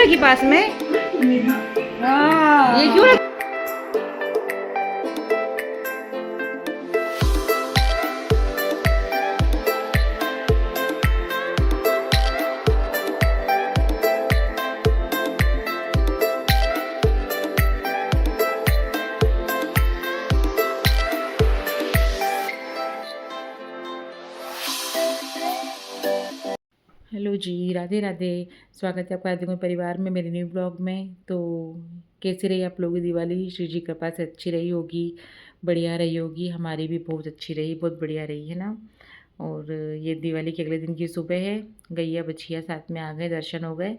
रखी पास में? ये क्यों रखी? हेलो जी, राधे राधे। स्वागत है आपका आदित्य परिवार में, मेरे न्यू ब्लॉग में। तो कैसी रही आप लोगों की दिवाली? श्री जी कृपा से अच्छी रही होगी, बढ़िया रही होगी। हमारी भी बहुत अच्छी रही, बहुत बढ़िया रही है ना। और ये दिवाली के अगले दिन की सुबह है। गैया बछिया साथ में आ गए, दर्शन हो गए।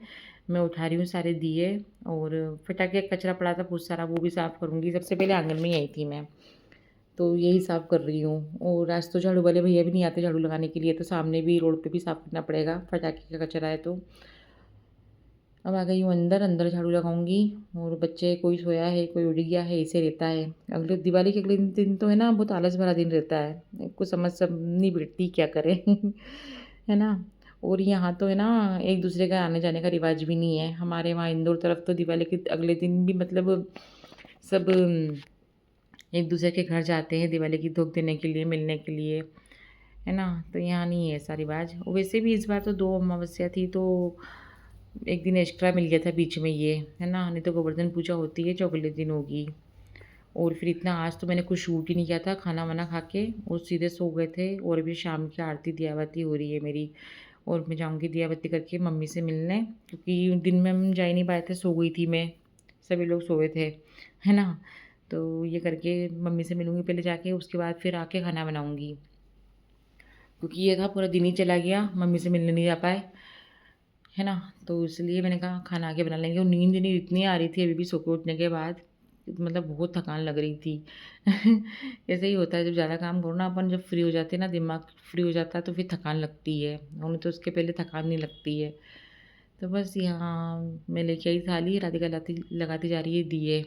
मैं उठा रही हूँ सारे दिए, और फटाके कचरा पड़ा था बहुत सारा, वो भी साफ़ करूँगी। सबसे पहले आंगन में ही आई थी मैं, तो यही साफ़ कर रही हूँ। और आज तो झाड़ू वाले भैया भी नहीं आते झाड़ू लगाने के लिए, तो सामने भी रोड पे भी साफ़ करना पड़ेगा, पटाखे का कचरा है। तो अब आ गई हूँ अंदर, अंदर झाड़ू लगाऊंगी। और बच्चे, कोई सोया है, कोई उड़ गया है, ऐसे रहता है। अगले दिवाली के अगले दिन तो है ना, बहुत आलस भरा दिन रहता है, कुछ समझ सब नहीं बैठती क्या करें है ना। और यहाँ तो है ना, एक दूसरे का आने जाने का रिवाज भी नहीं है। हमारे वहाँ इंदौर तरफ तो दिवाली के अगले दिन भी मतलब सब एक दूसरे के घर जाते हैं दिवाली की धूप देने के लिए, मिलने के लिए, है ना। तो यहाँ नहीं है ऐसा रिवाज। वैसे भी इस बार तो 2 अमावस्या थी, तो एक दिन एक्स्ट्रा मिल गया था बीच में, ये है ना। नहीं तो गोवर्धन पूजा होती है जो अगले दिन होगी। और फिर इतना आज तो मैंने कुछ शूट ही नहीं किया था, खाना वाना खा के और सीधे सो गए थे। और अभी शाम की आरती दियाबत्ती हो रही है मेरी, और मैं जाऊँगी दियाबत्ती करके मम्मी से मिलने, क्योंकि दिन में हम जा ही नहीं पाए थे, सो गई थी मैं, सभी लोग सोए थे, है ना। तो ये करके मम्मी से मिलूँगी पहले जाके, उसके बाद फिर आके खाना बनाऊँगी। क्योंकि ये था पूरा दिन ही चला गया, मम्मी से मिलने नहीं जा पाए, है ना। तो इसलिए मैंने कहा खाना आके बना लेंगे। और नींद नहीं इतनी आ रही थी अभी भी सो के उठने के बाद, मतलब बहुत थकान लग रही थी ऐसे ही होता है जब ज़्यादा काम करो ना अपन, जब फ्री हो जाते हैं ना, दिमाग फ्री हो जाता है तो फिर थकान लगती है, उन्हें तो उसके पहले थकान नहीं लगती है। तो बस यहाँ मैं लेके आई थाली, राधिका लगाती जा रही है दिए।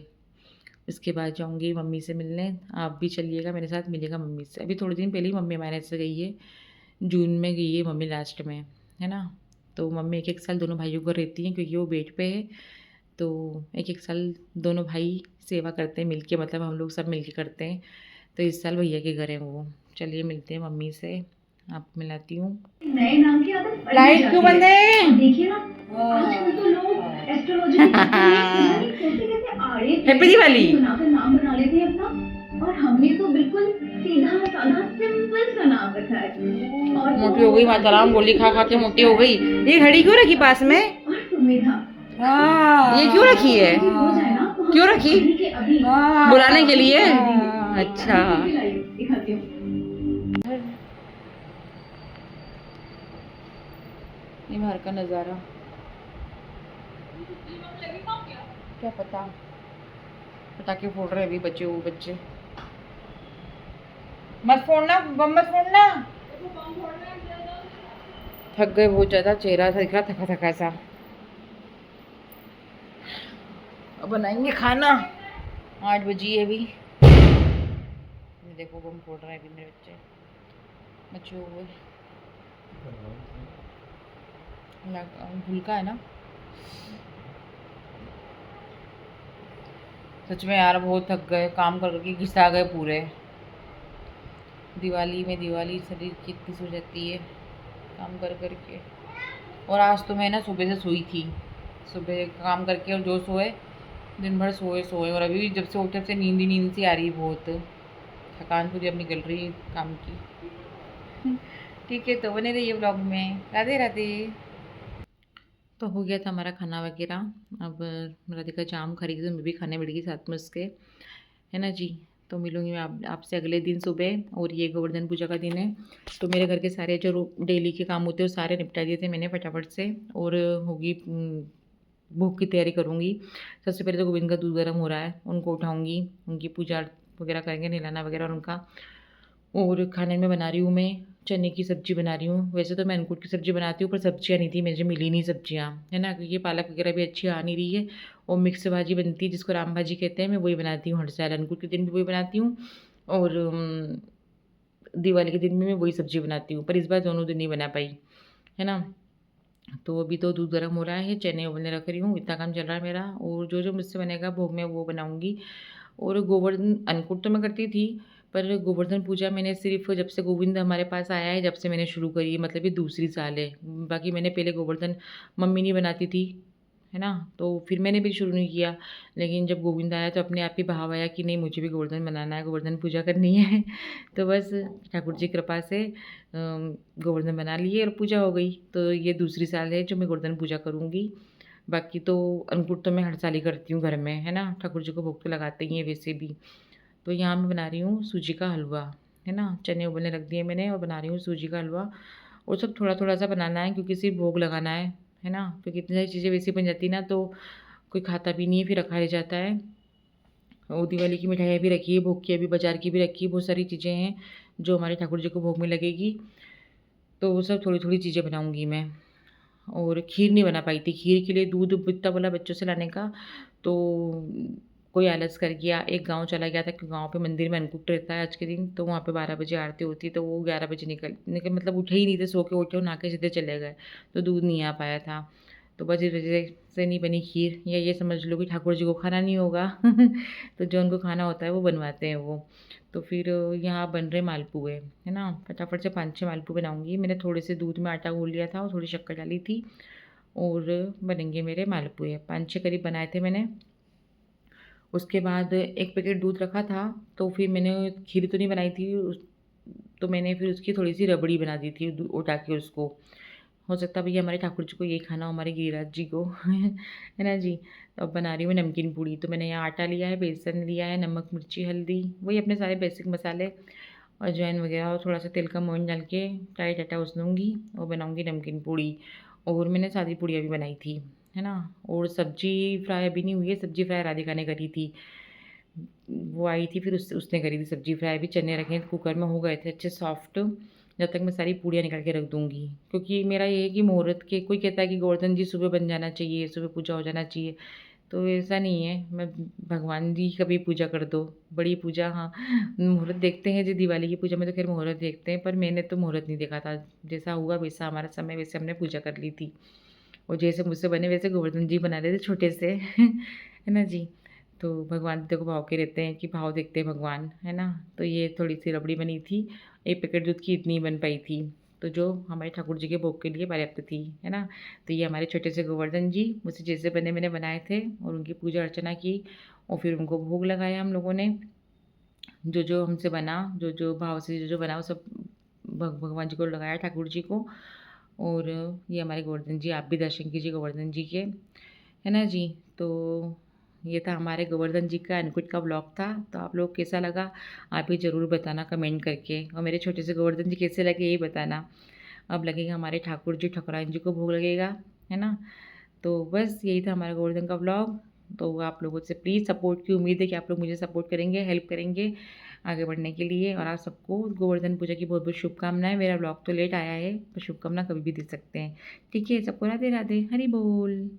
इसके बाद जाऊँगी मम्मी से मिलने। आप भी चलिएगा मेरे साथ, मिलेगा मम्मी से। अभी थोड़े दिन पहले ही मम्मी हमारे से गई है, जून में गई है मम्मी लास्ट में, है ना। तो मम्मी एक एक साल दोनों भाइयों को रहती हैं, क्योंकि वो बेड पे है। तो एक एक साल दोनों भाई सेवा करते हैं मिलके, मतलब हम लोग सब मिलके करते हैं। तो इस साल भैया के घर है वो। चलिए मिलते हैं मम्मी से, आपको मिलाती हूँ। नए नाम की आदत पड़ लाइट क्यों बंद है? और देखिए ना, आजकल तो लोग एस्ट्रोलॉजी के कैसे आड़े हैप्पी दिवाली बनाकर नाम बना लेते हैं अपना। और हमने तो बिल्कुल सीधा साधा सिंपल सा नाम रखा है। और मोटी हो गई माता राम, गोली खा खा के मोटी हो गई। ये घड़ी क्यों रखी पास में? और सुमेधा ये क्यों रखी है? क्यों रखी? बुलाने के लिए? अच्छा। ये बाहर का नज़ारा, क्या पता। पटाखे फोड़ रहे अभी बच्चे, वो बच्चे। मत फोड़ना, बम मत फोड़ना। थक गए बहुत ज़्यादा, चेहरा दिख रहा थका थका सा। अब बनाएंगे खाना, 8 बजी है अभी। देखो बम फोड़ रहे हैं अभी मेरे बच्चे, बच्चे हुए भूलका है ना। सच में यार बहुत थक गए, काम करके घिसा गए पूरे। दिवाली में दिवाली शरीर की इतनी सो जाती है काम कर करके। और आज तो मैं ना सुबह से सोई थी, सुबह काम करके, और जो सोए दिन भर सोए सोए। और अभी जब से उठे से नींद ही नींद सी आ रही, बहुत थकान पूरी अब निकल रही है काम की ठीक है, तो बने रहिए ब्लॉग में। राधे राधे। तो हो गया था हमारा खाना वगैरह। अब राधिका जाम खरीदी तो मैं भी खाने बैठ गई साथ में उसके, है ना जी। तो मिलूंगी मैं आपसे अगले दिन सुबह। और ये गोवर्धन पूजा का दिन है, तो मेरे घर के सारे जो डेली के काम होते हैं वो सारे निपटा दिए थे मैंने फटाफट से। और होगी भोग की तैयारी करूँगी। सबसे पहले तो गोविंद का दूध गर्म हो रहा है, उनको उठाऊँगी, उनकी पूजा वगैरह करेंगे, नहलाना वगैरह और उनका। और खाने में बना रही हूँ मैं चने की सब्ज़ी बना रही हूँ। वैसे तो मैं अनकुट की सब्ज़ी बनाती हूँ, पर सब्जियाँ नहीं थी, मुझे मिली नहीं सब्जियाँ, है ना। क्योंकि पालक वगैरह भी अच्छी आ नहीं रही है। और मिक्स भाजी बनती है जिसको राम भाजी कहते हैं, मैं वही बनाती हूँ हर साल। अनकुट के दिन भी वही बनाती हूँ, और दिवाली के दिन भी मैं वही सब्ज़ी बनाती हूँ। पर इस बार दोनों दिन नहीं बना पाई, है ना। तो अभी तो दूध गर्म हो रहा है, चने उबलने रख रही हूँ, इतना काम चल रहा है मेरा। और जो मुझसे बनेगा भोग में वो बनाऊँगी। और गोवर्धन अन्नकूट तो मैं करती थी, पर गोवर्धन पूजा मैंने सिर्फ़ जब से गोविंद हमारे पास आया है, जब से मैंने शुरू करी है, मतलब ये दूसरी साल है। बाकी मैंने पहले गोवर्धन मम्मी नहीं बनाती थी, है ना? तो फिर मैंने भी शुरू नहीं किया, लेकिन जब गोविंद आया तो अपने आप ही भाव आया कि नहीं, मुझे भी गोवर्धन बनाना है, गोवर्धन पूजा करनी है। तो बस ठाकुर जी की कृपा से गोवर्धन बना लिए और पूजा हो गई। तो ये दूसरी साल है जो मैं गोवर्धन पूजा करूँगी। बाकी तो अन्नकूट तो मैं हर साल ही करती हूँ घर में, है ना? ठाकुर जी को भोग तो लगाते ही हैं वैसे भी। तो यहाँ मैं बना रही हूँ सूजी का हलवा, है ना? चने उबलने रख दिए मैंने और बना रही हूँ सूजी का हलवा। और सब थोड़ा-थोड़ा सा बनाना है क्योंकि सिर्फ़ भोग लगाना है ना? क्योंकि इतनी सारी चीज़ें वैसे बन जाती है ना, तो कोई खाता भी नहीं है, फिर रखा रह जाता है। और दिवाली की मिठाइयाँ भी रखी है, भोग की अभी बाज़ार की भी रखी है, बहुत सारी चीज़ें हैं जो हमारे ठाकुर जी को भोग में लगेगी। तो वो सब थोड़ी-थोड़ी चीज़ें बनाऊँगी मैं। और खीर नहीं बना पाई थी, खीर के लिए दूध इतना बोला बच्चों से लाने का, तो कोई आलस कर गया। एक गाँव चला गया था, गाँव पे मंदिर में अन्नकूट रहता है आज के दिन, तो वहाँ पे 12 बजे आरती होती है, तो वो 11 बजे निकल मतलब उठे ही नहीं थे, सो के उठे और नहा के सीधे चले गए, तो दूध नहीं आ पाया था। तो बस इस वजह से नहीं बनी खीर, या ये समझ लो कि ठाकुर जी को खाना नहीं होगा। तो जो उनको खाना होता है वो बनवाते हैं वो। तो फिर यहाँ बन रहे मालपुए, है ना? फटाफट से 5-6 मालपुए बनाऊँगी। मैंने थोड़े से दूध में आटा गूँथ लिया था और थोड़ी शक्कर डाली थी, और बनेंगे मेरे मालपुए। 5-6 करीब बनाए थे मैंने। उसके बाद 1 पैकेट दूध रखा था, तो फिर मैंने खीर तो नहीं बनाई थी तो मैंने फिर उसकी थोड़ी-सी रबड़ी बना दी थी उठा के उसको। हो सकता है भई हमारे ठाकुर जी को यही खाना हो, हमारे गिरिराज जी को। है ना जी? तो अब बना रही हूँ नमकीन पूड़ी। तो मैंने यहाँ आटा लिया है, बेसन लिया है, नमक, मिर्ची, हल्दी, वही अपने सारे बेसिक मसाले, अजवाइन वगैरह और थोड़ा-सा तिल का मोहन डाल के टाइट आटा उसनूँगी और बनाऊँगी नमकीन पूड़ी। और मैंने सादी पूड़ियाँ भी बनाई थी, है ना? और सब्ज़ी फ्राई अभी नहीं हुई है, सब्ज़ी फ्राई राधिका ने करी थी। वो आई थी, फिर उसने करी थी सब्ज़ी फ्राई भी। चने रखे कुकर में, हो गए थे अच्छे सॉफ्ट। जब तक मैं सारी पूड़ियाँ निकाल के रख दूँगी, क्योंकि मेरा ये है कि मुहूर्त के, कोई कहता है कि गोवर्धन जी सुबह बन जाना चाहिए, सुबह पूजा हो जाना चाहिए, तो ऐसा नहीं है। मैं भगवान जी की कभी पूजा कर दो, बड़ी पूजा, हाँ, मुहूर्त देखते हैं जी, दिवाली की पूजा में तो खैर मुहूर्त देखते हैं, पर मैंने तो मुहूर्त नहीं देखा था। जैसा हुआ वैसा हमारा समय, वैसे हमने पूजा कर ली थी। और जैसे मुझसे बने वैसे गोवर्धन जी बना रहे थे छोटे से। है ना जी? तो भगवान देखो भाव के रहते हैं कि भाव देखते हैं भगवान, है ना? तो ये थोड़ी-सी रबड़ी बनी थी, 1 पैकेट दूध की इतनी ही बन पाई थी, तो जो हमारे ठाकुर जी के भोग के लिए पर्याप्त थी, है ना? तो ये हमारे छोटे से गोवर्धन जी मुझसे जैसे बने मैंने बनाए थे और उनकी पूजा अर्चना की और फिर उनको भोग लगाया हम लोगों ने। जो हमसे बना, जो भाव से जो बना वो सब भगवान जी को लगाया, ठाकुर जी को। और ये हमारे गोवर्धन जी, आप भी दर्शन कीजिए गोवर्धन जी के, है ना जी? तो ये था हमारे गोवर्धन जी का अन्नकूट का व्लॉग था। तो आप लोग को कैसा लगा, आप भी ज़रूर बताना कमेंट करके, और मेरे छोटे से गोवर्धन जी कैसे लगे यही बताना। अब लगेगा हमारे ठाकुर जी, ठाकुराइन जी को भोग लगेगा, है ना? तो बस यही था हमारा गोवर्धन का व्लॉग। तो आप लोगों से प्लीज़ सपोर्ट की उम्मीद है कि आप लोग मुझे सपोर्ट करेंगे, हेल्प करेंगे आगे बढ़ने के लिए। और आप सबको गोवर्धन पूजा की बहुत-बहुत शुभकामनाएँ। मेरा व्लॉग तो लेट आया है, पर शुभकामना कभी भी दे सकते हैं। ठीक है? सबको राधे राधे, हरि बोल।